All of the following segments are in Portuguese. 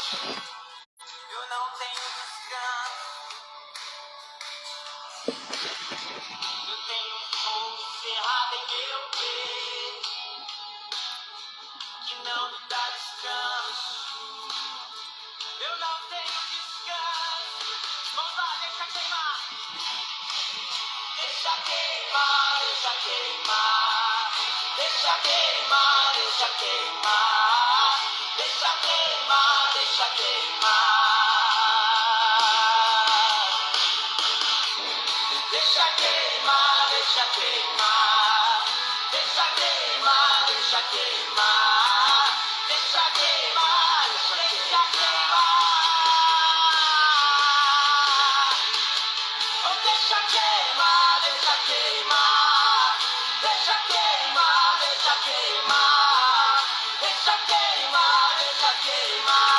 Eu não tenho descanso. Eu tenho um fogo cerrado em meu peito que não me dá descanso. Eu não tenho descanso. Vamos lá, deixa queimar. Deixa queimar, deixa queimar. Deixa queimar, deixa queimar. Deixa queimar, deixa queimar. Deixa queimar, deixa queimar. Deixa queimar, deixa queimar. Deixa queimar, deixa queimar. Oh, deixa queimar, deixa queimar. Deixa queimar, deixa queimar. Deixa queimar, deixa queimar.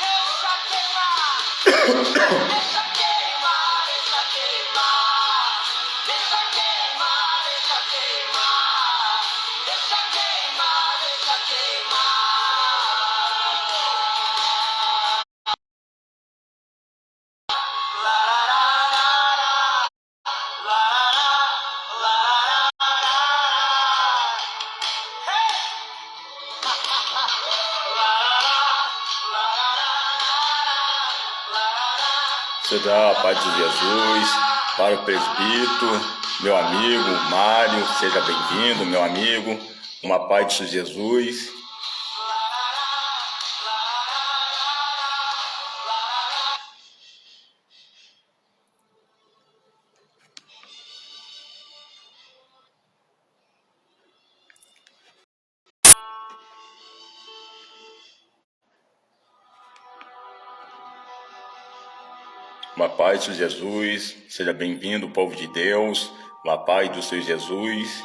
Deixa queimar. Deixa queimar, deixa queimar. Deixa queimar, deixa queimar. Deixa queimar, deixa queimar. La la la la la la la. Hey! La la la la la. Você dá a paz de Jesus para o presbítero, meu amigo Mário, seja bem-vindo, meu amigo, uma paz de Jesus. Uma paz de Jesus, seja bem-vindo, povo de Deus, uma paz do Senhor Jesus.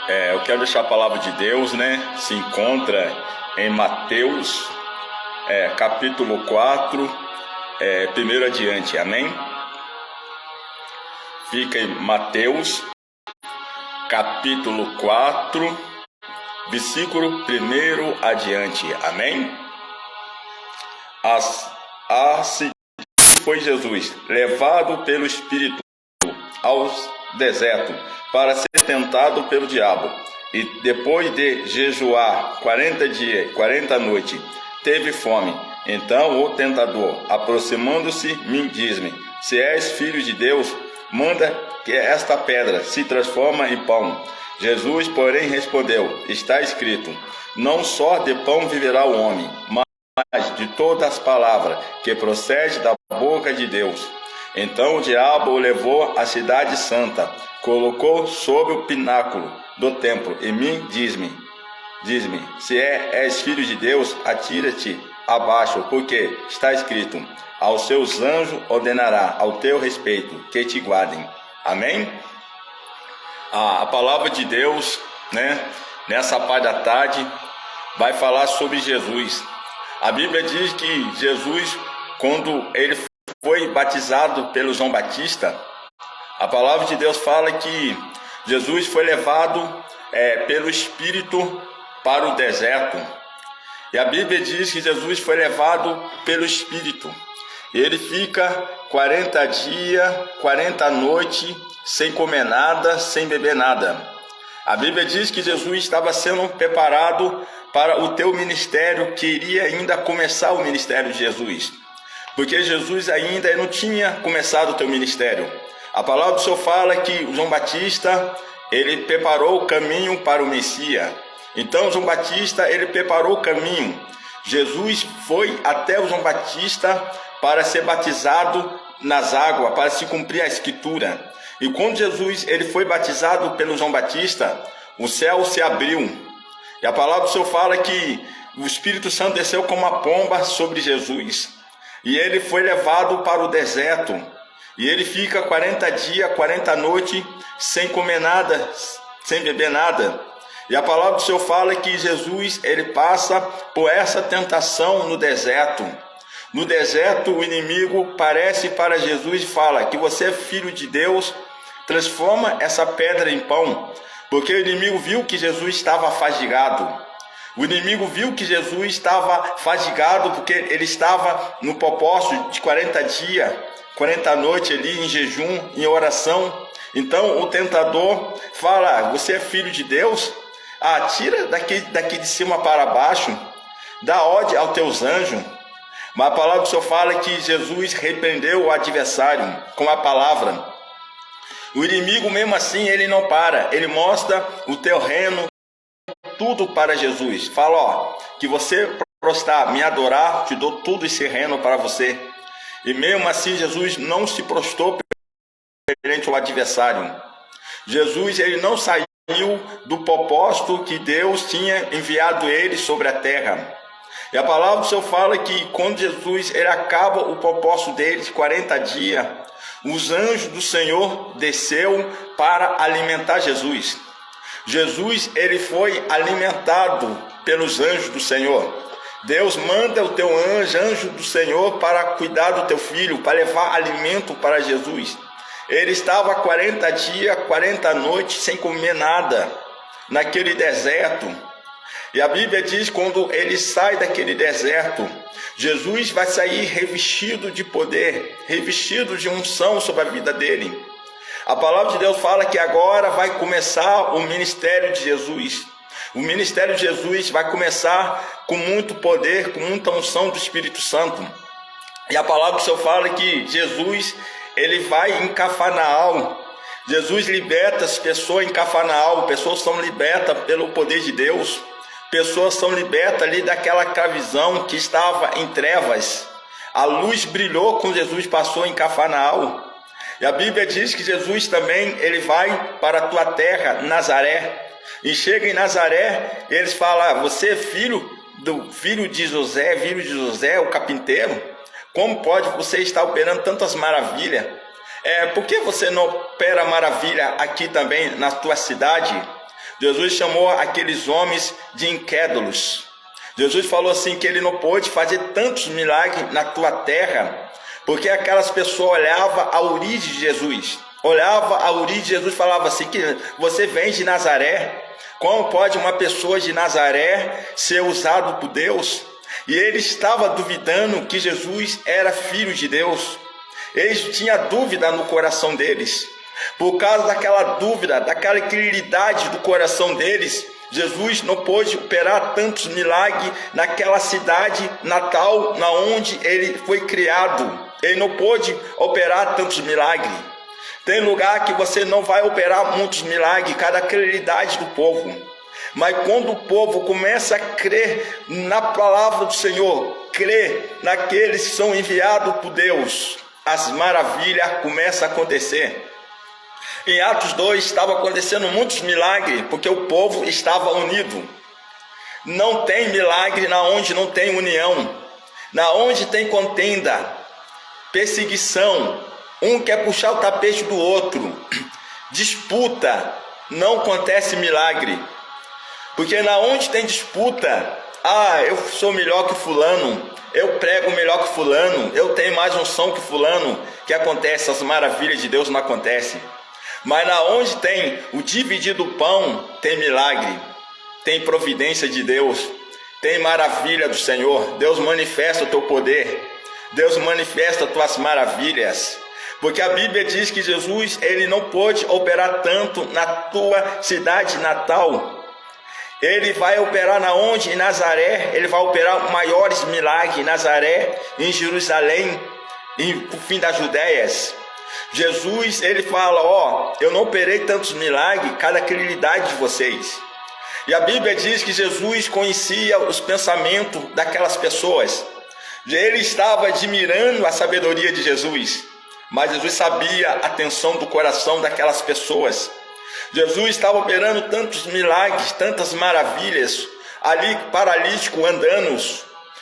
Eu quero deixar a palavra de Deus, se encontra em Mateus, capítulo 4, primeiro adiante, amém? Fica em Mateus, capítulo 4, versículo 1 adiante, amém? Assim foi Jesus, levado pelo Espírito ao deserto, para ser tentado pelo diabo. E depois de jejuar 40 dias e 40 noites, teve fome. Então o tentador, aproximando-se, me diz-me: se és filho de Deus, manda que esta pedra se transforme em pão. Jesus, porém, respondeu: está escrito, não só de pão viverá o homem, mas de todas as palavras que procedem da boca de Deus. Então o diabo o levou à cidade santa, colocou sobre o pináculo do templo e me diz-me, se és filho de Deus, atira-te abaixo, porque está escrito, aos seus anjos ordenará ao teu respeito que te guardem. Amém? A palavra de Deus, nessa parte da tarde, vai falar sobre Jesus. A Bíblia diz que Jesus, quando ele foi batizado pelo João Batista, a palavra de Deus fala que Jesus foi levado pelo Espírito para o deserto. E a Bíblia diz que Jesus foi levado pelo Espírito. E ele fica 40 dias, 40 noites, sem comer nada, sem beber nada. A Bíblia diz que Jesus estava sendo preparado para o teu ministério, que iria ainda começar o ministério de Jesus. Porque Jesus ainda não tinha começado o teu ministério. A palavra do Senhor fala que o João Batista, ele preparou o caminho para o Messias. Então João Batista, ele preparou o caminho. Jesus foi até o João Batista para ser batizado nas águas, para se cumprir a escritura. E quando Jesus ele foi batizado pelo João Batista, o céu se abriu. E a palavra do Senhor fala que o Espírito Santo desceu como uma pomba sobre Jesus. E ele foi levado para o deserto. E ele fica 40 dias, 40 noites, sem comer nada, sem beber nada. E a palavra do Senhor fala que Jesus, ele passa por essa tentação no deserto. No deserto, o inimigo parece para Jesus e fala que você é filho de Deus, transforma essa pedra em pão. Porque o inimigo viu que Jesus estava fadigado. O inimigo viu que Jesus estava fadigado porque ele estava no propósito de 40 dias, 40 noites ali em jejum, em oração. Então o tentador fala, você é filho de Deus? Tira daqui de cima para baixo, dá ordem aos teus anjos. Mas a palavra do Senhor fala que Jesus repreendeu o adversário com a palavra. O inimigo mesmo assim ele não para, ele mostra o terreno, tudo para Jesus. Fala, que você prostrar, me adorar, te dou tudo esse reino para você. E mesmo assim Jesus não se prostrou perante o adversário. Jesus ele não saiu do propósito que Deus tinha enviado ele sobre a terra. E a palavra do Senhor fala que quando Jesus ele acaba o propósito dele de 40 dias, os anjos do Senhor desceu para alimentar Jesus. Jesus ele foi alimentado pelos anjos do Senhor. Deus manda o teu anjo do Senhor para cuidar do teu filho, para levar alimento para Jesus. Ele estava 40 dias, 40 noites sem comer nada naquele deserto. E a Bíblia diz que quando ele sai daquele deserto, Jesus vai sair revestido de poder, revestido de unção sobre a vida dele. A palavra de Deus fala que agora vai começar o ministério de Jesus. O ministério de Jesus vai começar com muito poder, com muita unção do Espírito Santo. E a palavra do Senhor fala que Jesus, ele vai em Cafarnaum. Jesus liberta as pessoas em Cafarnaum. Pessoas são libertas pelo poder de Deus. Pessoas são libertas ali daquela visão que estava em trevas. A luz brilhou quando Jesus passou em Cafarnaum. E a Bíblia diz que Jesus também ele vai para a tua terra, Nazaré. E chega em Nazaré, eles falam, você é filho de José, o carpinteiro? Como pode você estar operando tantas maravilhas? Por que você não opera maravilha aqui também na tua cidade? Jesus chamou aqueles homens de incrédulos. Jesus falou assim que ele não pôde fazer tantos milagres na tua terra, porque aquelas pessoas olhavam a origem de Jesus. Olhava a origem de Jesus e falava assim, que você vem de Nazaré. Como pode uma pessoa de Nazaré ser usado por Deus? E ele estava duvidando que Jesus era filho de Deus. Eles tinham dúvida no coração deles. Por causa daquela dúvida, daquela incredulidade do coração deles, Jesus não pôde operar tantos milagres naquela cidade natal, na onde ele foi criado. Ele não pôde operar tantos milagres. Tem lugar que você não vai operar muitos milagres, cada incredulidade do povo. Mas quando o povo começa a crer na palavra do Senhor, crer naqueles que são enviados por Deus, as maravilhas começam a acontecer. Em Atos 2 estava acontecendo muitos milagres, porque o povo estava unido. Não tem milagre na onde não tem união, na onde tem contenda, perseguição, um quer puxar o tapete do outro, disputa, não acontece milagre. Porque na onde tem disputa, eu sou melhor que fulano, eu prego melhor que fulano, eu tenho mais unção que fulano, que acontece, as maravilhas de Deus não acontecem. Mas na onde tem o dividir do pão, tem milagre, tem providência de Deus, tem maravilha do Senhor. Deus manifesta o teu poder, Deus manifesta as tuas maravilhas. Porque a Bíblia diz que Jesus ele não pôde operar tanto na tua cidade natal. Ele vai operar na onde? Em Nazaré. Ele vai operar maiores milagres em Nazaré, em Jerusalém, no fim das Judéias. Jesus, ele fala, eu não operei tantos milagres, cada incredulidade de vocês. E a Bíblia diz que Jesus conhecia os pensamentos daquelas pessoas. Ele estava admirando a sabedoria de Jesus, mas Jesus sabia a tensão do coração daquelas pessoas. Jesus estava operando tantos milagres, tantas maravilhas, ali paralítico andando,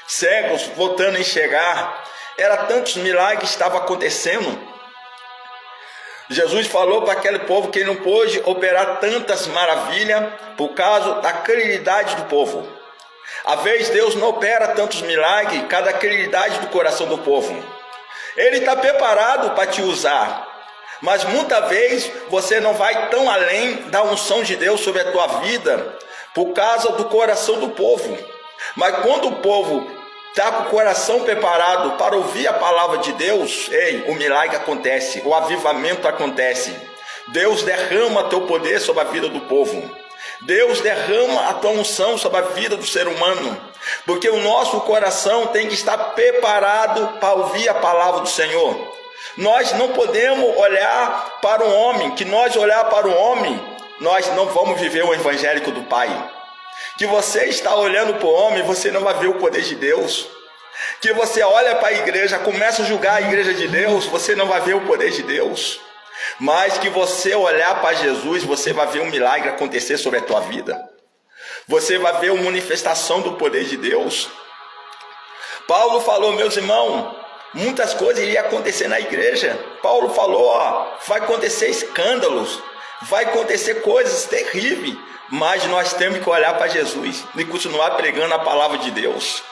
cegos voltando a enxergar. Era tantos milagres que estavam acontecendo. Jesus falou para aquele povo que ele não pôde operar tantas maravilhas por causa da credulidade do povo. Às vezes Deus não opera tantos milagres, cada credulidade do coração do povo. Ele está preparado para te usar, mas muitas vezes você não vai tão além da unção de Deus sobre a tua vida por causa do coração do povo. Mas quando o povo está com o coração preparado para ouvir a palavra de Deus, o milagre acontece, o avivamento acontece. Deus derrama teu poder sobre a vida do povo. Deus derrama a tua unção sobre a vida do ser humano, porque o nosso coração tem que estar preparado para ouvir a palavra do Senhor. Nós não podemos olhar para o homem, que nós olhar para o homem, nós não vamos viver o evangélico do Pai. Que você está olhando para o homem, você não vai ver o poder de Deus. Que você olha para a igreja, começa a julgar a igreja de Deus, você não vai ver o poder de Deus. Mas que você olhar para Jesus, você vai ver um milagre acontecer sobre a tua vida. Você vai ver uma manifestação do poder de Deus. Paulo falou, meus irmãos, muitas coisas iriam acontecer na igreja. Paulo falou, vai acontecer escândalos, vai acontecer coisas terríveis. Mas nós temos que olhar para Jesus e continuar pregando a palavra de Deus.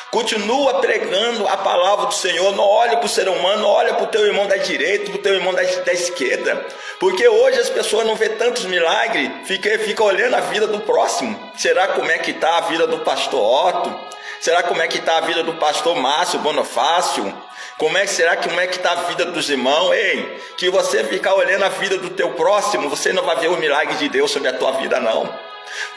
Continua pregando a palavra do Senhor. Não olha para o ser humano, não olha para o teu irmão da direita, para o teu irmão da esquerda. Porque hoje as pessoas não vê tantos milagres, fica olhando a vida do próximo. Será como é que está a vida do pastor Otto? Será como é que está a vida do pastor Márcio Bonifácio? Como é que está a vida dos irmãos? Que você ficar olhando a vida do teu próximo, você não vai ver o milagre de Deus sobre a tua vida, não.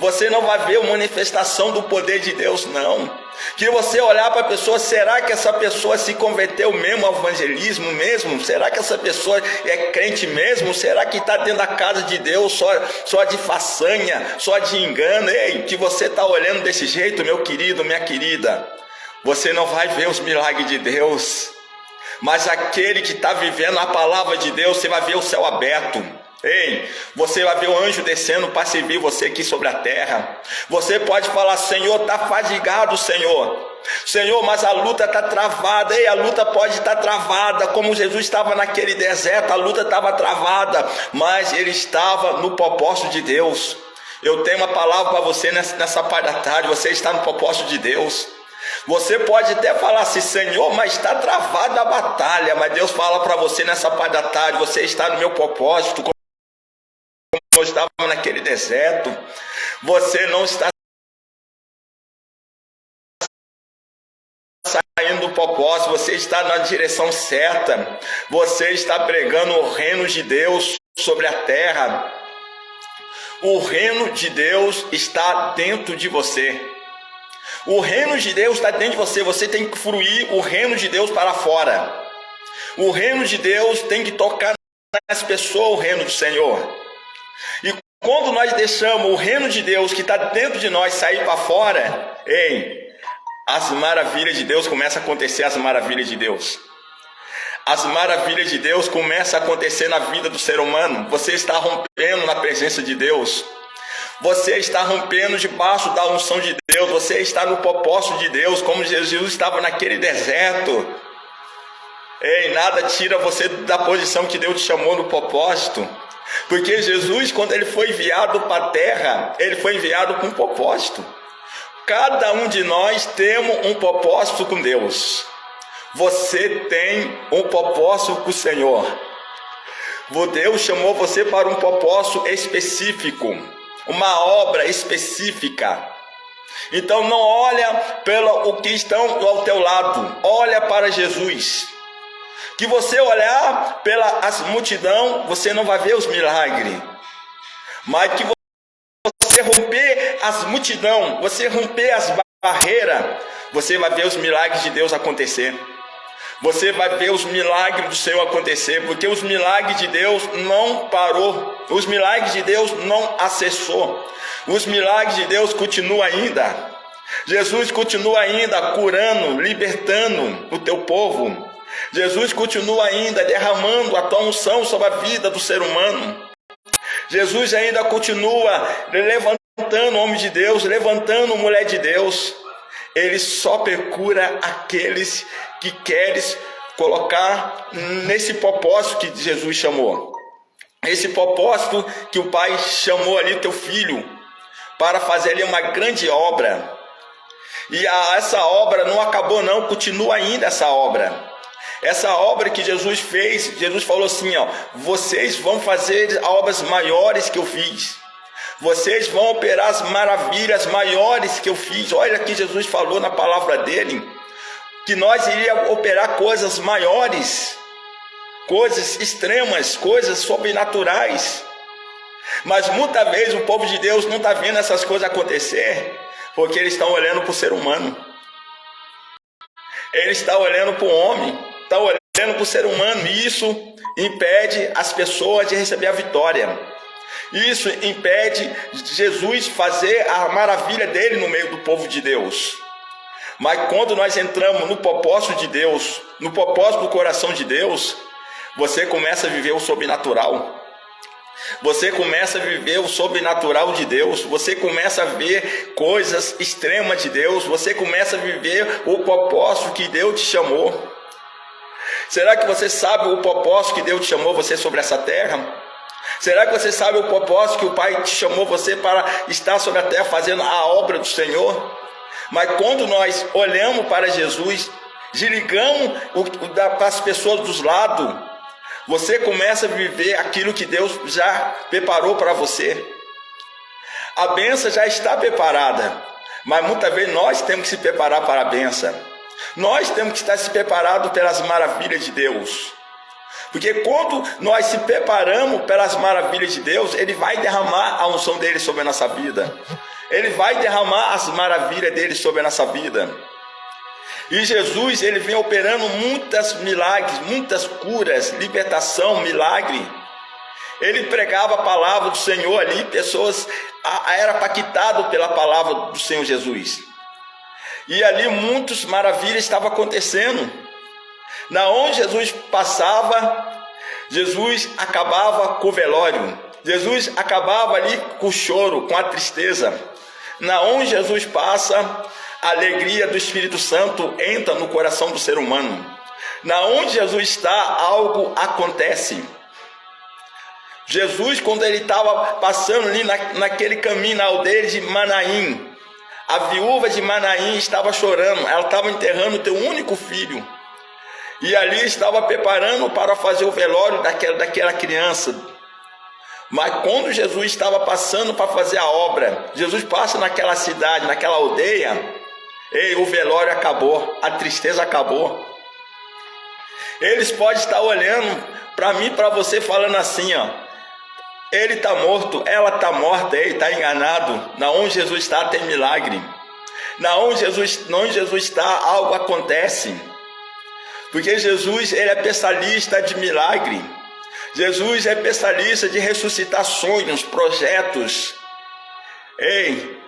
Você não vai ver a manifestação do poder de Deus, não. Que você olhar para a pessoa, será que essa pessoa se converteu mesmo ao evangelismo mesmo? Será que essa pessoa é crente mesmo? Será que está dentro da casa de Deus só de façanha, só de engano? Que você está olhando desse jeito, meu querido, minha querida, você não vai ver os milagres de Deus. Mas aquele que está vivendo a palavra de Deus, você vai ver o céu aberto. Você vai ver o anjo descendo para servir você aqui sobre a terra. Você pode falar, Senhor, está fadigado, Senhor, mas a luta está travada. A luta pode estar travada, como Jesus estava naquele deserto, a luta estava travada, mas ele estava no propósito de Deus. Eu tenho uma palavra para você nessa parte da tarde, você está no propósito de Deus. Você pode até falar assim, Senhor, mas está travada a batalha, mas Deus fala para você nessa parte da tarde, você está no meu propósito, como eu estava naquele deserto. Você não está saindo do propósito, você está na direção certa. Você está pregando o reino de Deus sobre a terra. O reino de Deus está dentro de você. O reino de Deus está dentro de você. Você tem que fruir o reino de Deus para fora. O reino de Deus tem que tocar nas pessoas, o reino do Senhor. E quando nós deixamos o reino de Deus que está dentro de nós sair para fora, as maravilhas de Deus começam a acontecer, as maravilhas de Deus. As maravilhas de Deus começam a acontecer na vida do ser humano. Você está rompendo na presença de Deus. Você está rompendo debaixo da unção de Deus. Você está no propósito de Deus, como Jesus estava naquele deserto. Nada tira você da posição que Deus te chamou no propósito. Porque Jesus, quando ele foi enviado para a terra, ele foi enviado com um propósito. Cada um de nós temos um propósito com Deus. Você tem um propósito com o Senhor. Deus chamou você para um propósito específico, uma obra específica. Então não olha pelo que estão ao teu lado, olha para Jesus. Que você olhar pelas multidão, você não vai ver os milagres. Mas que você romper as multidão, você romper as barreiras, você vai ver os milagres de Deus acontecer. Você vai ver os milagres do Senhor acontecer, porque os milagres de Deus não parou, os milagres de Deus não cessou, os milagres de Deus continuam ainda. Jesus continua ainda curando, libertando o teu povo. Jesus continua ainda derramando a tua unção sobre a vida do ser humano. Jesus ainda continua levantando homem de Deus, levantando mulher de Deus. Ele só procura aqueles que queres colocar nesse propósito que Jesus chamou. esse propósito que o Pai chamou ali teu filho para fazer ali uma grande obra. E essa obra não acabou não, continua ainda essa obra. Essa obra que Jesus fez, Jesus falou assim, ó, vocês vão fazer obras maiores que eu fiz. Vocês vão operar as maravilhas maiores que eu fiz. Olha que Jesus falou na palavra dele, que nós iríamos operar coisas maiores, coisas extremas, coisas sobrenaturais. Mas muitas vezes o povo de Deus não está vendo essas coisas acontecer, porque eles estão olhando para o ser humano. Eles estão olhando para o homem, estão olhando para o ser humano, e isso impede as pessoas de receber a vitória. Isso impede Jesus fazer a maravilha dele no meio do povo de Deus. Mas quando nós entramos no propósito de Deus, no propósito do coração de Deus, você começa a viver o sobrenatural. Você começa a viver o sobrenatural de Deus. Você começa a ver coisas extremas de Deus. Você começa a viver o propósito que Deus te chamou. Será que você sabe o propósito que Deus te chamou você sobre essa terra? Será que você sabe o propósito que o Pai te chamou você para estar sobre a terra fazendo a obra do Senhor? Mas quando nós olhamos para Jesus, desligamos para as pessoas dos lados, você começa a viver aquilo que Deus já preparou para você. A bênção já está preparada, mas muitas vezes nós temos que se preparar para a bênção. Nós temos que estar se preparados pelas maravilhas de Deus. Porque quando nós se preparamos pelas maravilhas de Deus, Ele vai derramar a unção dele sobre a nossa vida. Ele vai derramar as maravilhas dele sobre a nossa vida. E Jesus, ele vem operando muitos milagres, muitas curas, libertação, milagre. Ele pregava a palavra do Senhor ali, pessoas eram impactadas pela palavra do Senhor Jesus. E ali muitas maravilhas estavam acontecendo. Na onde Jesus passava, Jesus acabava com o velório. Jesus acabava ali com o choro, com a tristeza. Na onde Jesus passa, a alegria do Espírito Santo entra no coração do ser humano. Na onde Jesus está, algo acontece. Jesus, quando ele estava passando ali naquele caminho na aldeia de Manaim, a viúva de Manaim estava chorando. Ela estava enterrando o teu único filho. E ali estava preparando para fazer o velório daquela criança. Mas quando Jesus estava passando para fazer a obra, Jesus passa naquela cidade, naquela aldeia, e o velório acabou, a tristeza acabou. Eles podem estar olhando para mim, para você, falando assim, ó, ele está morto, ela está morta, ele está enganado. Na onde Jesus está tem milagre. Na onde Jesus está, algo acontece. Porque Jesus, ele é especialista de milagre. Jesus é especialista de ressuscitar sonhos, projetos. Ei,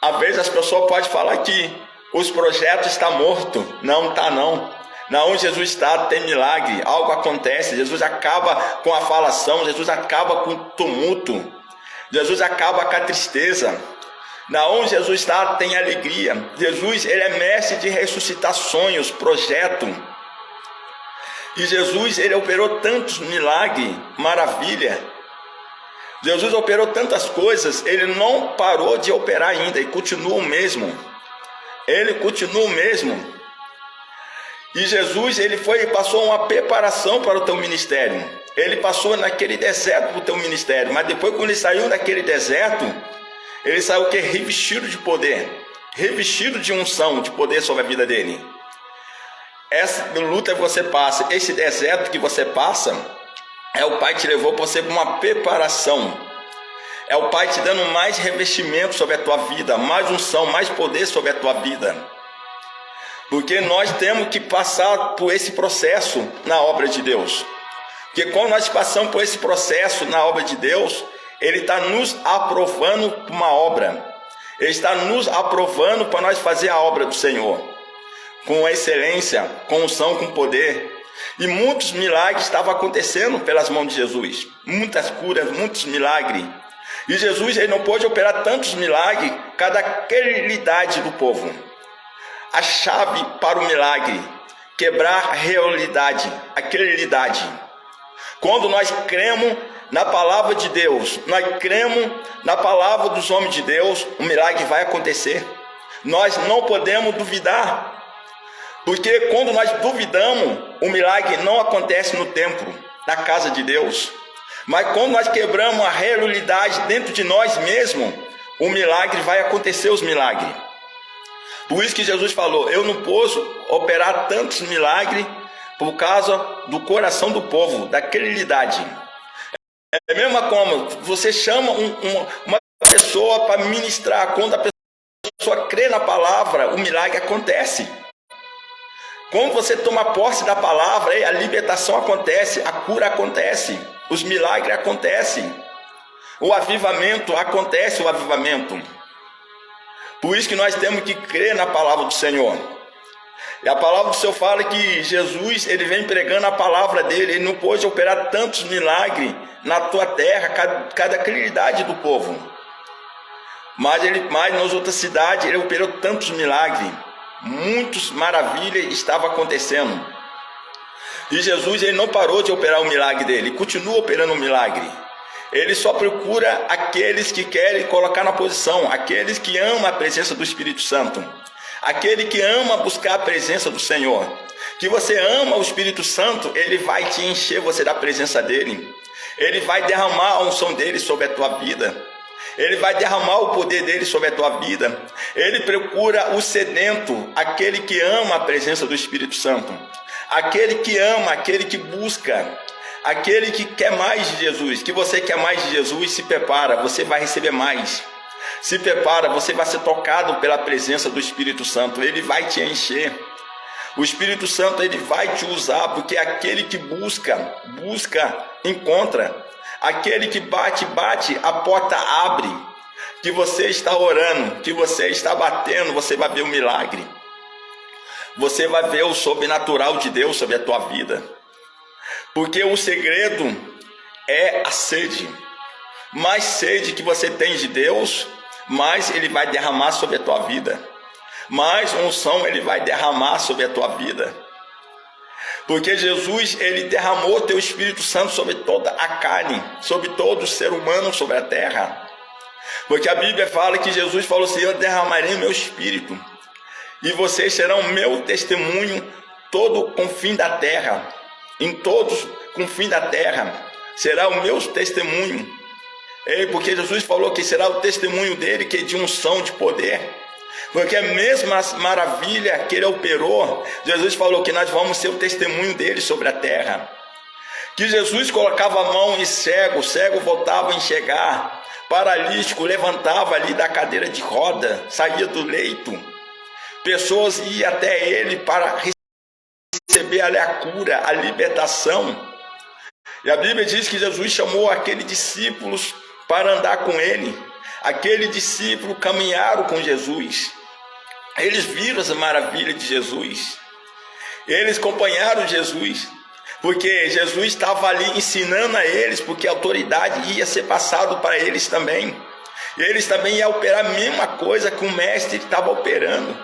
às vezes as pessoas podem falar que os projetos estão mortos. Não está não. Na onde Jesus está tem milagre, algo acontece. Jesus acaba com a falação, Jesus acaba com o tumulto. Jesus acaba com a tristeza. Na onde Jesus está tem alegria. Jesus, ele é mestre de ressuscitar sonhos, projetos. E Jesus, ele operou tantos milagres, maravilha. Jesus operou tantas coisas, ele não parou de operar ainda, e continua o mesmo. Ele continua o mesmo. E Jesus, ele passou uma preparação para o teu ministério. Ele passou naquele deserto para o teu ministério, mas depois, quando ele saiu daquele deserto, ele saiu que revestido de poder, revestido de unção, de poder sobre a vida dele. Essa luta que você passa, esse deserto que você passa, é o Pai te levou para você para uma preparação. É o Pai te dando mais revestimento sobre a tua vida, mais unção, mais poder sobre a tua vida. Porque nós temos que passar por esse processo na obra de Deus. Porque quando nós passamos por esse processo na obra de Deus, Ele está nos aprovando para uma obra. Ele está nos aprovando para nós fazer a obra do Senhor. Com excelência, com unção, com poder. E muitos milagres estavam acontecendo pelas mãos de Jesus. Muitas curas, muitos milagres. E Jesus, ele não pôde operar tantos milagres cada idade do povo. A chave para o milagre, quebrar a realidade, a credibilidade. Quando nós cremos na palavra de Deus, nós cremos na palavra dos homens de Deus, o milagre vai acontecer. Nós não podemos duvidar, porque quando nós duvidamos, o milagre não acontece no templo, na casa de Deus. Mas quando nós quebramos a realidade dentro de nós mesmos, o milagre vai acontecer, os milagres. Por isso que Jesus falou, eu não posso operar tantos milagres por causa do coração do povo, daquela idade. É a mesma como você chama uma pessoa para ministrar, quando a pessoa crê na palavra, o milagre acontece. Quando você toma posse da palavra, a libertação acontece, a cura acontece, os milagres acontecem, o avivamento acontece, o avivamento. Por isso que nós temos que crer na palavra do Senhor. E a palavra do Senhor fala que Jesus, ele vem pregando a palavra dele, ele não pôde operar tantos milagres na tua terra, cada credibilidade do povo. Mas nas outras cidades, ele operou tantos milagres, muitas maravilhas estavam acontecendo. E Jesus, ele não parou de operar o milagre dele, ele continua operando o milagre. Ele só procura aqueles que querem colocar na posição, aqueles que amam a presença do Espírito Santo, aquele que ama buscar a presença do Senhor. Que você ama o Espírito Santo, ele vai te encher você da presença dele. Ele vai derramar a unção dele sobre a tua vida. Ele vai derramar o poder dele sobre a tua vida. Ele procura o sedento, aquele que ama a presença do Espírito Santo, aquele que ama, aquele que busca, aquele que quer mais de Jesus. Que você quer mais de Jesus, se prepara, você vai receber mais. Se prepara, você vai ser tocado pela presença do Espírito Santo. Ele vai te encher. O Espírito Santo, ele vai te usar, porque aquele que busca, encontra. Aquele que bate, a porta abre. Que você está orando, que você está batendo, você vai ver o milagre. Você vai ver o sobrenatural de Deus sobre a tua vida. Porque o segredo é a sede. Mais sede que você tem de Deus, mais ele vai derramar sobre a tua vida. Mais unção ele vai derramar sobre a tua vida. Porque Jesus, ele derramou o teu Espírito Santo sobre toda a carne, sobre todo o ser humano sobre a terra. Porque a Bíblia fala que Jesus falou assim, eu derramarei meu Espírito, e vocês serão meu testemunho todo com fim da terra. Em todos com fim da terra será o meu testemunho. Porque Jesus falou que será o testemunho dele, que é de unção, de poder. Porque a mesma maravilha que ele operou, Jesus falou que nós vamos ser o testemunho dele sobre a terra. Que Jesus colocava a mão em cego, o cego voltava a enxergar, paralítico levantava ali da cadeira de roda, saía do leito. Pessoas iam até ele para receber ali a cura, a libertação. E a Bíblia diz que Jesus chamou aqueles discípulos para andar com ele. Aqueles discípulos caminharam com Jesus. Eles viram as maravilhas de Jesus. Eles acompanharam Jesus. Porque Jesus estava ali ensinando a eles, porque a autoridade ia ser passada para eles também. E eles também iam operar a mesma coisa que o mestre estava operando.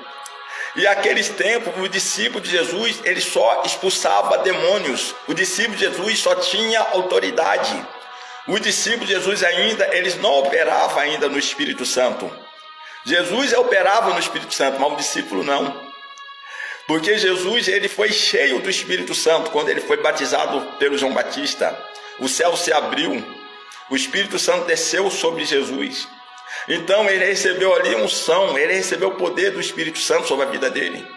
E aqueles tempos, o discípulo de Jesus, ele só expulsava demônios. O discípulo de Jesus só tinha autoridade. O discípulo de Jesus ainda, eles não operavam ainda no Espírito Santo. Jesus operava no Espírito Santo, mas o discípulo não. Porque Jesus, ele foi cheio do Espírito Santo quando ele foi batizado pelo João Batista. O céu se abriu, o Espírito Santo desceu sobre Jesus. Então ele recebeu ali unção, ele recebeu o poder do Espírito Santo sobre a vida dele.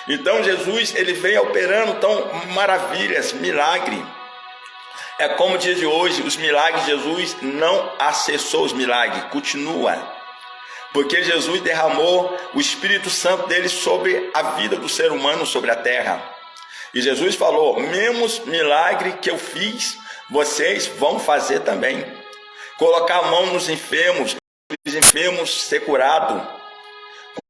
Então Jesus, ele vem operando tão maravilhas, milagre. É como diz de hoje, os milagres de Jesus não acessou os milagres, continua. Porque Jesus derramou o Espírito Santo dele sobre a vida do ser humano, sobre a terra. E Jesus falou, mesmos milagre que eu fiz, vocês vão fazer também. Colocar a mão nos enfermos, os enfermos ser curados.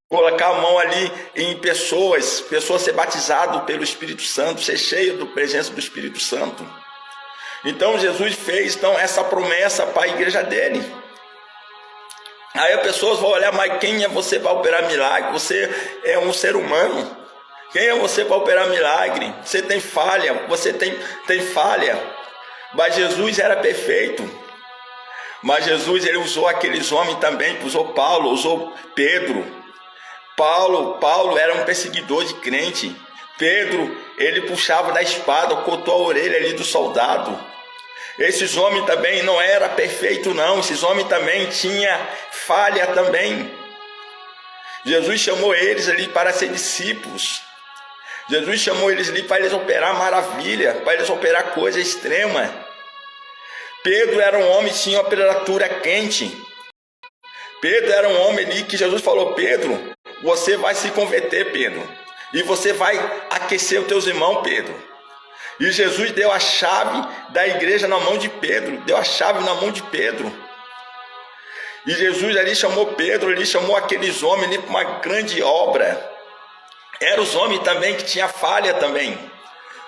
Colocar a mão ali em pessoas ser batizado pelo Espírito Santo, ser cheio da presença do Espírito Santo. Então Jesus fez essa promessa para a igreja dele. Aí as pessoas vão olhar, mas quem é você para operar milagre? Você é um ser humano. Quem é você para operar milagre? Você tem falha, você tem falha. Mas Jesus era perfeito. Mas Jesus, ele usou aqueles homens também, usou Paulo, usou Pedro. Paulo era um perseguidor de crente. Pedro, ele puxava da espada, cortou a orelha ali do soldado. Esses homens também não era perfeito não, esses homens também tinha falha também. Jesus chamou eles ali para ser discípulos. Jesus chamou eles ali para eles operar maravilha, para eles operar coisa extrema. Pedro era um homem que tinha uma temperatura quente. Pedro era um homem ali que Jesus falou: Pedro, você vai se converter, Pedro, e você vai aquecer os teus irmãos, Pedro. E Jesus deu a chave da igreja na mão de Pedro, deu a chave na mão de Pedro. E Jesus ali chamou Pedro, ali chamou aqueles homens ali para uma grande obra. Eram os homens também que tinham falha também,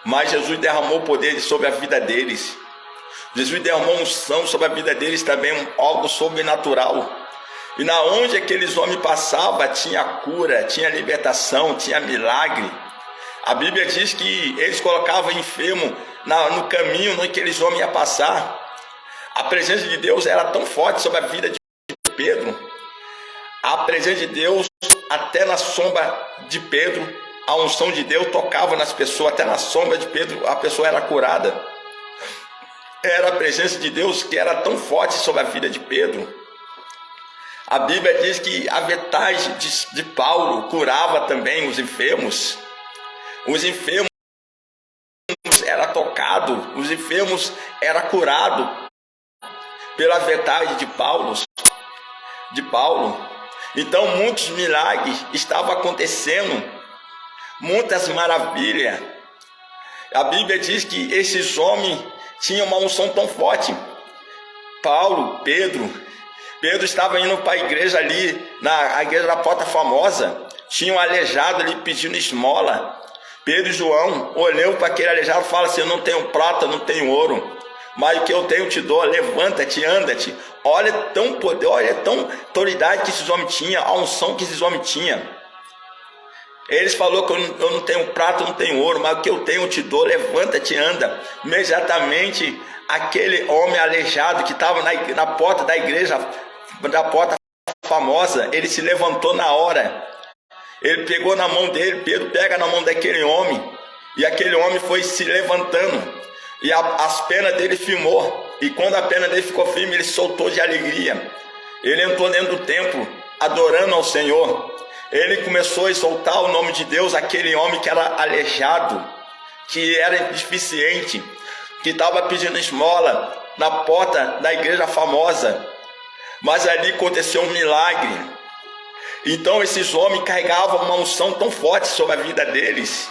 mas Jesus derramou poder sobre a vida deles. Jesus derramou unção sobre a vida deles também, algo sobrenatural. E na onde aqueles homens passavam, tinha cura, tinha libertação, tinha milagre. A Bíblia diz que eles colocavam enfermo no caminho no que aqueles homens iam passar. A presença de Deus era tão forte sobre a vida de Pedro. A presença de Deus, até na sombra de Pedro, a unção de Deus tocava nas pessoas. Até na sombra de Pedro a pessoa era curada. Era a presença de Deus que era tão forte sobre a vida de Pedro. A Bíblia diz que a vetagem de Paulo curava também os enfermos. Os enfermos eram tocados, os enfermos eram curados pela vetagem de Paulo. Então muitos milagres estavam acontecendo, muitas maravilhas. A Bíblia diz que esses homens tinham uma unção tão forte. Pedro estava indo para a igreja ali, na igreja da Porta Famosa. Tinha um aleijado ali pedindo esmola. Pedro e João olhou para aquele aleijado e falaram assim: eu não tenho prata, não tenho ouro, mas o que eu tenho te dou, levanta-te, anda-te. Olha tão poder, olha tão autoridade que esses homens tinham, a unção que esses homens tinham. Eles falaram que eu não tenho prata, não tenho ouro, mas o que eu tenho eu te dou, levanta-te, anda. Imediatamente aquele homem aleijado que estava na porta da igreja, da Porta Famosa, ele se levantou na hora. Ele pegou na mão dele, Pedro pega na mão daquele homem, e aquele homem foi se levantando, e as penas dele firmou, e quando a pena dele ficou firme, ele soltou de alegria. Ele entrou dentro do templo, adorando ao Senhor. Ele começou a exaltar o nome de Deus. Aquele homem que era aleijado, que era deficiente, que estava pedindo esmola na porta da igreja famosa, mas ali aconteceu um milagre. Então esses homens carregavam uma unção tão forte sobre a vida deles.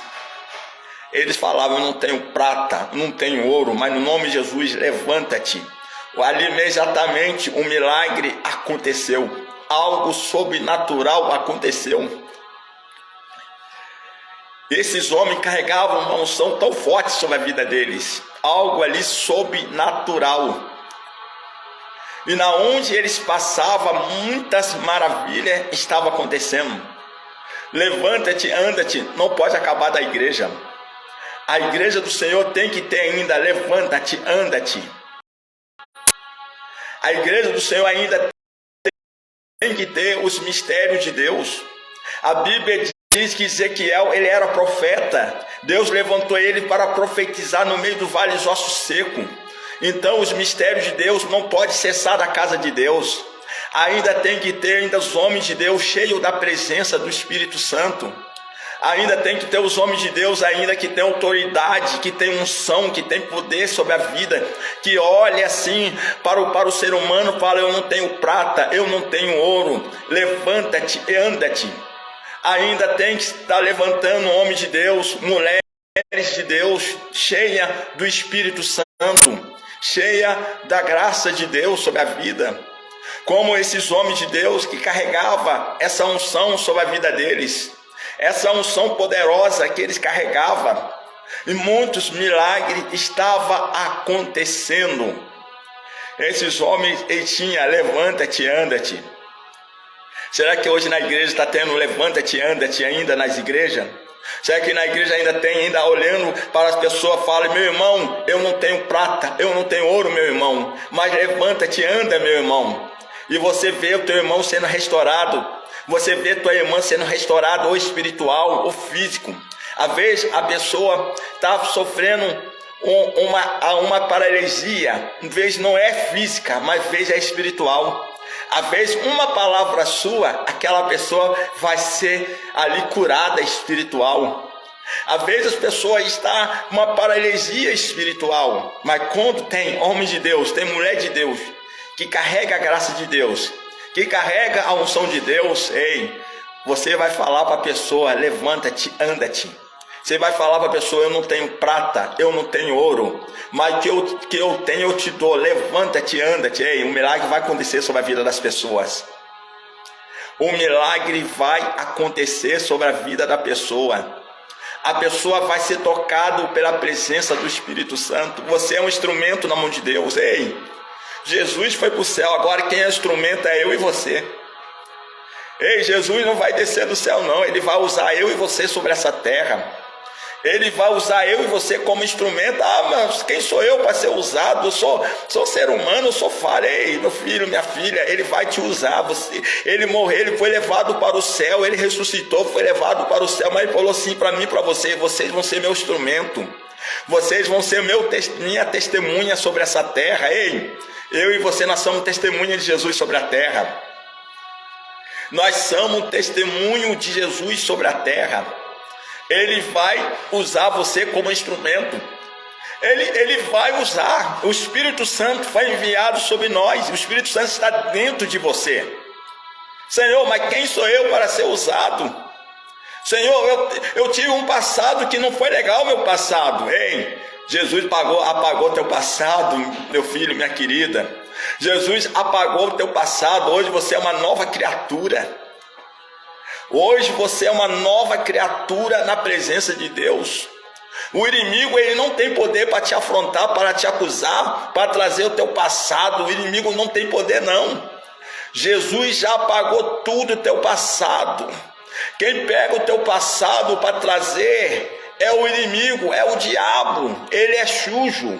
Eles falavam: eu não tenho prata, não tenho ouro, mas no nome de Jesus, levanta-te. Ali imediatamente um milagre aconteceu. Algo sobrenatural aconteceu. Esses homens carregavam uma unção tão forte sobre a vida deles. Algo ali sobrenatural. E na onde eles passavam, muitas maravilhas estavam acontecendo. Levanta-te, anda-te, não pode acabar da igreja. A igreja do Senhor tem que ter ainda, levanta-te, anda-te. A igreja do Senhor ainda tem que ter os mistérios de Deus. A Bíblia diz que Ezequiel, ele era profeta. Deus levantou ele para profetizar no meio do vale dos ossos secos. Então os mistérios de Deus não podem cessar da casa de Deus. Ainda tem que ter ainda os homens de Deus cheios da presença do Espírito Santo. Ainda tem que ter os homens de Deus ainda que tem autoridade, que tem unção, que tem poder sobre a vida, que olha assim para o ser humano e fala: eu não tenho prata, eu não tenho ouro, levanta-te e anda-te. Ainda tem que estar levantando homens de Deus, mulheres de Deus, cheia do Espírito Santo, cheia da graça de Deus sobre a vida, como esses homens de Deus que carregavam essa unção sobre a vida deles, essa unção poderosa que eles carregavam, e muitos milagres estavam acontecendo. Esses homens, eles tinham: levanta-te, anda-te. Será que hoje na igreja está tendo levanta-te, anda-te ainda nas igrejas? Será que na igreja ainda tem, ainda olhando para as pessoas, fala: meu irmão, eu não tenho prata, eu não tenho ouro, meu irmão, mas levanta-te, anda, meu irmão. E você vê o teu irmão sendo restaurado, você vê tua irmã sendo restaurada, ou espiritual, ou físico. Às vezes a pessoa está sofrendo uma paralisia, às vezes não é física, mas às vezes é espiritual. Às vezes uma palavra sua, aquela pessoa vai ser ali curada espiritual. Às vezes a pessoa está com uma paralisia espiritual, mas quando tem homem de Deus, tem mulher de Deus, que carrega a graça de Deus, que carrega a unção de Deus, ei, você vai falar para a pessoa: levanta-te, anda-te. Você vai falar para a pessoa: eu não tenho prata, eu não tenho ouro, mas que eu tenho eu te dou, levanta-te, anda-te. Ei, um milagre vai acontecer sobre a vida das pessoas. Um milagre vai acontecer sobre a vida da pessoa. A pessoa vai ser tocada pela presença do Espírito Santo. Você é um instrumento na mão de Deus. Ei, Jesus foi para o céu, agora quem é instrumento é eu e você. Ei, Jesus não vai descer do céu não, ele vai usar eu e você sobre essa terra. Ele vai usar eu e você como instrumento. Ah, mas quem sou eu para ser usado? Eu sou ser humano, eu sou falha. Ei, meu filho, minha filha, ele vai te usar. Ele morreu, ele foi levado para o céu, ele ressuscitou, foi levado para o céu, mas ele falou assim para mim e para você: vocês vão ser meu instrumento, vocês vão ser minha testemunha sobre essa terra. Ei, eu e você, nós somos testemunha de Jesus sobre a terra. Nós somos testemunho de Jesus sobre a terra. Ele vai usar você como instrumento. Ele vai usar. O Espírito Santo foi enviado sobre nós. O Espírito Santo está dentro de você. Senhor, mas quem sou eu para ser usado? Senhor, eu tive um passado que não foi legal, meu passado. Ei, Jesus apagou teu passado, meu filho, minha querida. Jesus apagou o teu passado. Hoje você é uma nova criatura. Hoje você é uma nova criatura na presença de Deus. O inimigo, ele não tem poder para te afrontar, para te acusar, para trazer o teu passado. O inimigo não tem poder não. Jesus já apagou tudo o teu passado. Quem pega o teu passado para trazer é o inimigo, é o diabo. Ele é sujo.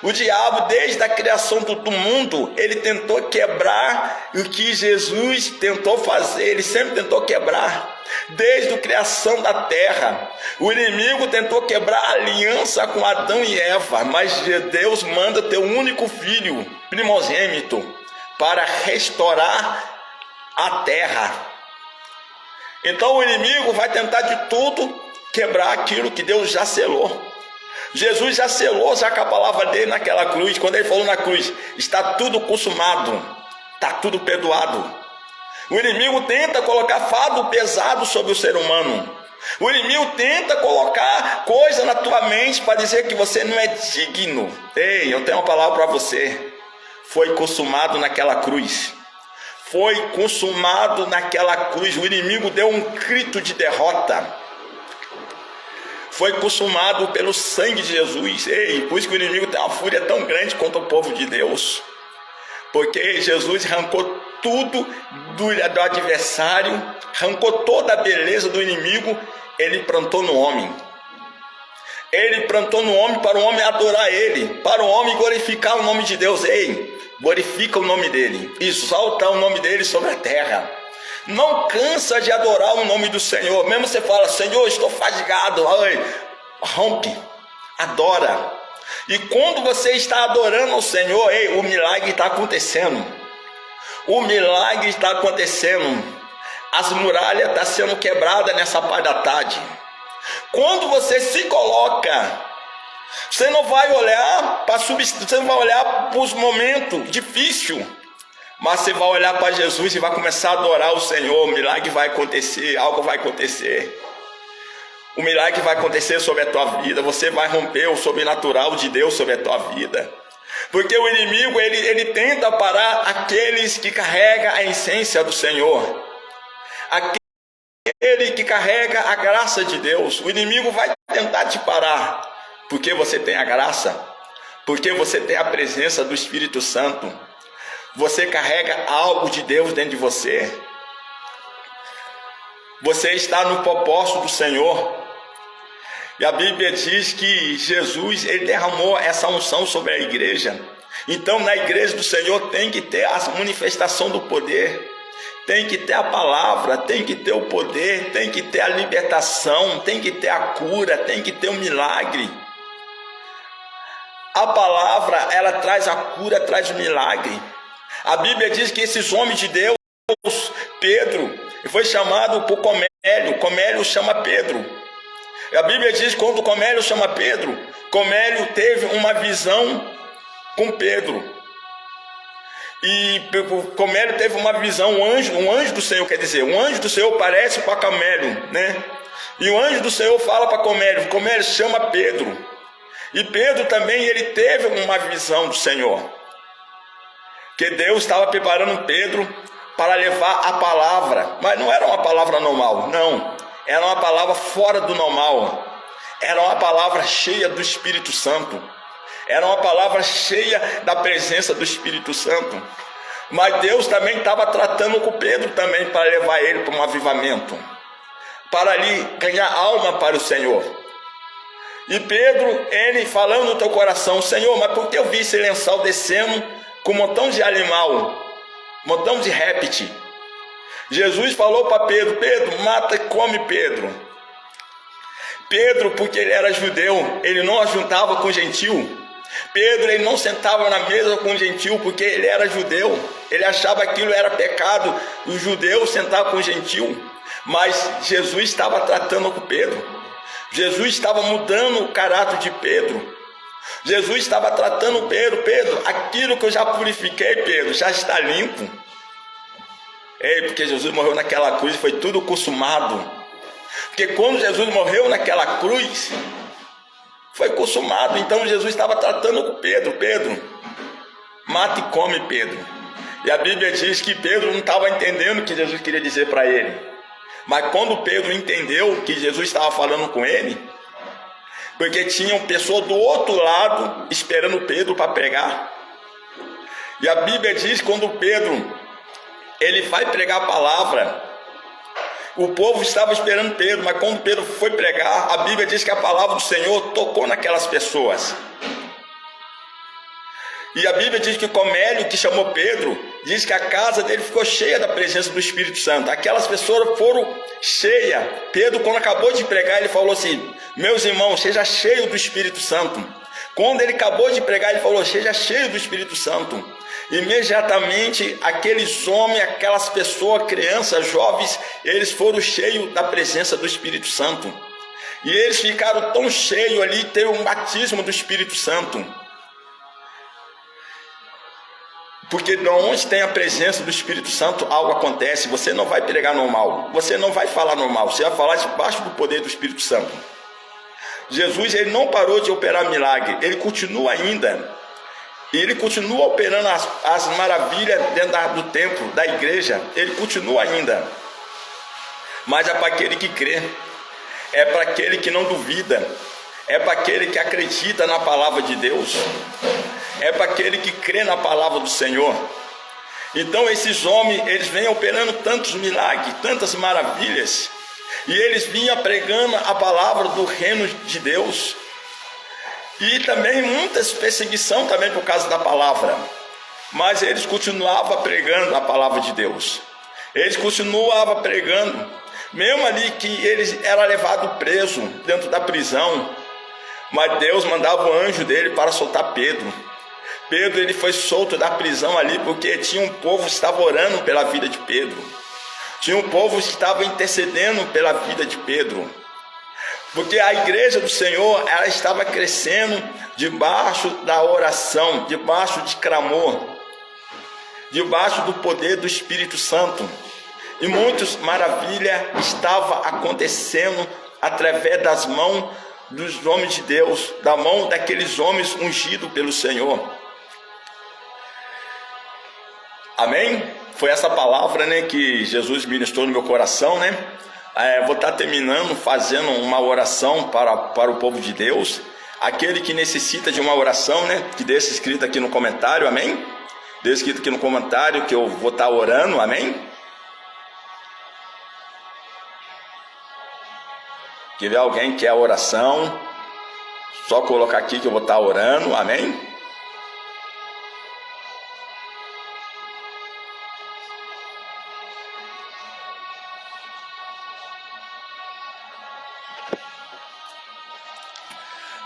O diabo, desde a criação do mundo, ele tentou quebrar o que Jesus tentou fazer. Ele sempre tentou quebrar. Desde a criação da terra, o inimigo tentou quebrar a aliança com Adão e Eva, mas Deus manda teu único filho, primogênito, para restaurar a terra. Então o inimigo vai tentar de tudo quebrar aquilo que Deus já selou. Jesus já selou já com a palavra dele naquela cruz. Quando ele falou na cruz: está tudo consumado, está tudo perdoado. O inimigo tenta colocar fardo pesado sobre o ser humano. O inimigo tenta colocar coisa na tua mente para dizer que você não é digno. Ei, eu tenho uma palavra para você. Foi consumado naquela cruz. Foi consumado naquela cruz. O inimigo deu um grito de derrota. Foi consumado pelo sangue de Jesus. Ei, por isso que o inimigo tem uma fúria tão grande contra o povo de Deus. Porque Jesus arrancou tudo do adversário, arrancou toda a beleza do inimigo, ele plantou no homem. Ele plantou no homem para o homem adorar ele, para o homem glorificar o nome de Deus. Ei, glorifica o nome dele, exalta o nome dele sobre a terra. Não cansa de adorar o nome do Senhor. Mesmo você fala: Senhor, estou fadigado. Ai, rompe, adora. E quando você está adorando o Senhor, ei, o milagre está acontecendo. O milagre está acontecendo. As muralhas estão sendo quebradas nessa parte da tarde. Quando você se coloca, você não vai olhar para você não vai olhar para os momentos difíceis. Mas você vai olhar para Jesus e vai começar a adorar o Senhor. O milagre vai acontecer, algo vai acontecer. O milagre vai acontecer sobre a tua vida. Você vai romper o sobrenatural de Deus sobre a tua vida. Porque o inimigo, ele tenta parar aqueles que carregam a essência do Senhor. Aquele que carrega a graça de Deus. O inimigo vai tentar te parar. Porque você tem a graça. Porque você tem a presença do Espírito Santo. Você carrega algo de Deus dentro de você. Você está no propósito do Senhor. E a Bíblia diz que Jesus, ele derramou essa unção sobre a igreja. Então, na igreja do Senhor tem que ter a manifestação do poder, tem que ter a palavra, tem que ter o poder, tem que ter a libertação, tem que ter a cura, tem que ter o milagre. A palavra, ela traz a cura, traz o milagre. A Bíblia diz que esses homens de Deus, Pedro, foi chamado por Cornélio. Cornélio chama Pedro. A Bíblia diz que quando Cornélio chama Pedro, Cornélio teve uma visão com Pedro. E Cornélio teve uma visão, um anjo do Senhor, quer dizer, um anjo do Senhor parece para Cornélio, né? E o anjo do Senhor fala para Cornélio, Cornélio chama Pedro. E Pedro também, ele teve uma visão do Senhor, que Deus estava preparando Pedro para levar a palavra, mas não era uma palavra normal, não, era uma palavra fora do normal, era uma palavra cheia do Espírito Santo, era uma palavra cheia da presença do Espírito Santo. Mas Deus também estava tratando com Pedro também para levar ele para um avivamento, para ali ganhar alma para o Senhor. E Pedro, ele falando no teu coração, Senhor, mas por que eu vi esse lençol descendo com um montão de animal, um montão de réptil? Jesus falou para Pedro, Pedro, mata e come Pedro. Pedro, porque ele era judeu, ele não ajuntava com gentil. Pedro, ele não sentava na mesa com gentil, porque ele era judeu. Ele achava que aquilo era pecado, o judeu sentar com gentil. Mas Jesus estava tratando com Pedro. Jesus estava mudando o caráter de Pedro. Jesus estava tratando Pedro. Pedro, aquilo que eu já purifiquei, Pedro, já está limpo. Porque Jesus morreu naquela cruz, foi tudo consumado. Porque quando Jesus morreu naquela cruz, foi consumado. Então Jesus estava tratando com Pedro. Pedro, mata e come Pedro. E a Bíblia diz que Pedro não estava entendendo o que Jesus queria dizer para ele. Mas quando Pedro entendeu que Jesus estava falando com ele, porque tinham pessoas do outro lado esperando Pedro para pregar. E a Bíblia diz que quando Pedro, ele vai pregar a palavra, o povo estava esperando Pedro, mas quando Pedro foi pregar, a Bíblia diz que a palavra do Senhor tocou naquelas pessoas. E a Bíblia diz que Cornélio, que chamou Pedro, diz que a casa dele ficou cheia da presença do Espírito Santo. Aquelas pessoas foram cheias. Pedro, quando acabou de pregar, ele falou assim, meus irmãos, seja cheio do Espírito Santo. Quando ele acabou de pregar, ele falou, seja cheio do Espírito Santo. Imediatamente, aqueles homens, aquelas pessoas, crianças, jovens, eles foram cheios da presença do Espírito Santo. E eles ficaram tão cheios ali, teve um batismo do Espírito Santo. Porque onde tem a presença do Espírito Santo, algo acontece. Você não vai pregar normal, você não vai falar normal, você vai falar debaixo do poder do Espírito Santo. Jesus, ele não parou de operar milagre, ele continua ainda. E ele continua operando as maravilhas dentro do templo, da igreja. Ele continua ainda. Mas é para aquele que crê, é para aquele que não duvida, é para aquele que acredita na palavra de Deus, é para aquele que crê na palavra do Senhor. Então esses homens, eles vêm operando tantos milagres, tantas maravilhas, e eles vinham pregando a palavra do reino de Deus. E também muitas perseguição também por causa da palavra, mas eles continuavam pregando a palavra de Deus. Eles continuavam pregando, mesmo ali que eles eram levados preso dentro da prisão, mas Deus mandava o anjo dele para soltar Pedro. Pedro, ele foi solto da prisão ali porque tinha um povo que estava orando pela vida de Pedro. Tinha um povo que estava intercedendo pela vida de Pedro. Porque a igreja do Senhor, ela estava crescendo debaixo da oração, debaixo de clamor, debaixo do poder do Espírito Santo. E muitas maravilhas estavam acontecendo através das mãos dos homens de Deus, da mão daqueles homens ungidos pelo Senhor. Amém? Foi essa palavra, né, que Jesus ministrou no meu coração, né? Vou estar terminando fazendo uma oração para o povo de Deus. Aquele que necessita de uma oração, né, que deixe escrito aqui no comentário, amém? Deixe escrito aqui no comentário que eu vou estar orando, amém? tiver alguém que quer oração, só colocar aqui que eu vou estar orando, amém?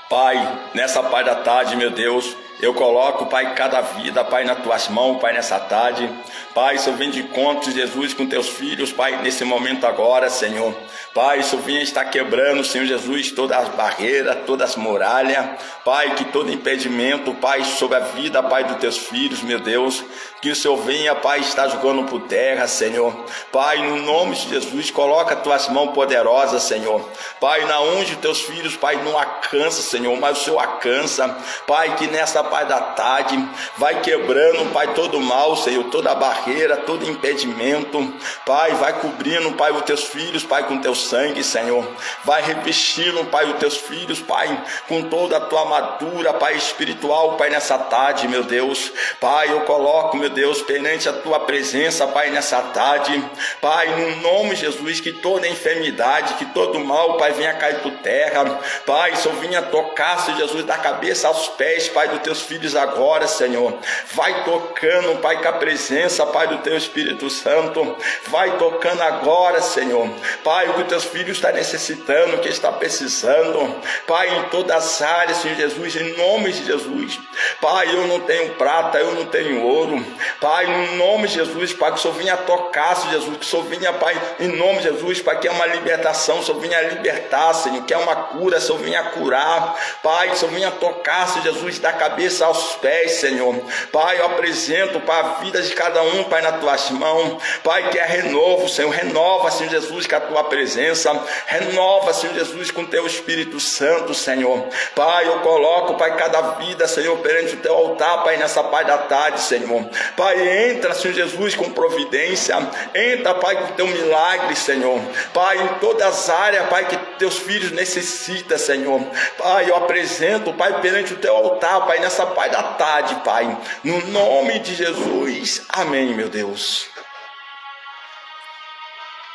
Pai, nessa Pai da tarde, meu Deus, eu coloco, Pai, cada vida, Pai, nas tuas mãos, Pai, nessa tarde. Pai, se eu vim de encontro, Jesus, com teus filhos, Pai, nesse momento agora, Senhor. Pai, se eu vim estar quebrando, Senhor Jesus, todas as barreiras, todas as muralhas. Pai, que todo impedimento, Pai, sobre a vida, Pai, dos teus filhos, meu Deus, que o Senhor venha, Pai, estar jogando por terra, Senhor. Pai, no nome de Jesus, coloca as tuas mãos poderosas, Senhor. Pai, na onde os teus filhos, Pai, não alcança, Senhor, mas o Senhor alcança. Pai, que nessa Pai da tarde, vai quebrando, Pai, todo mal, Senhor, toda barreira, todo impedimento. Pai, vai cobrindo, Pai, os teus filhos, Pai, com teu sangue, Senhor. Vai revestindo, Pai, os teus filhos, Pai, com toda a tua armadura, Pai, espiritual, Pai, nessa tarde, meu Deus. Pai, eu coloco, meu Deus, perante a tua presença, Pai, nessa tarde. Pai, no nome de Jesus, que toda enfermidade, que todo mal, Pai, venha cair por terra. Pai, se eu vinha tocar, Senhor Jesus, da cabeça aos pés, Pai, dos teus filhos agora, Senhor. Vai tocando, Pai, com a presença, Pai, do teu Espírito Santo. Vai tocando agora, Senhor. Pai, o que os teus filhos estão necessitando, o que está precisando. Pai, em todas as áreas, Senhor Jesus, em nome de Jesus. Pai, eu não tenho prata, eu não tenho ouro. Pai, no nome de Jesus, Pai, que o Senhor vinha tocar, Senhor Jesus, que o Senhor vinha, Pai, em nome de Jesus, Pai, que é uma libertação, o Senhor vinha libertar, Senhor, que é uma cura, o Senhor vinha curar. Pai, que o Senhor vinha tocar, Senhor Jesus, da cabeça aos pés, Senhor. Pai, eu apresento, Pai, a vida de cada um, Pai, nas tuas mãos. Pai, que é renovo, Senhor, renova, Senhor Jesus, com a tua presença. Renova, Senhor Jesus, com o teu Espírito Santo, Senhor. Pai, eu coloco, Pai, cada vida, Senhor, perante o teu altar, Pai, nessa Pai da tarde, Senhor. Pai, entra, Senhor Jesus, com providência. Entra, Pai, com o teu milagre, Senhor. Pai, em todas as áreas, Pai, que teus filhos necessitam, Senhor. Pai, eu apresento, Pai, perante o teu altar, Pai, nessa Pai da tarde, Pai. No nome de Jesus. Amém, meu Deus.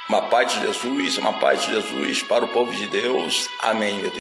Uma paz de Jesus para o povo de Deus. Amém, meu Deus.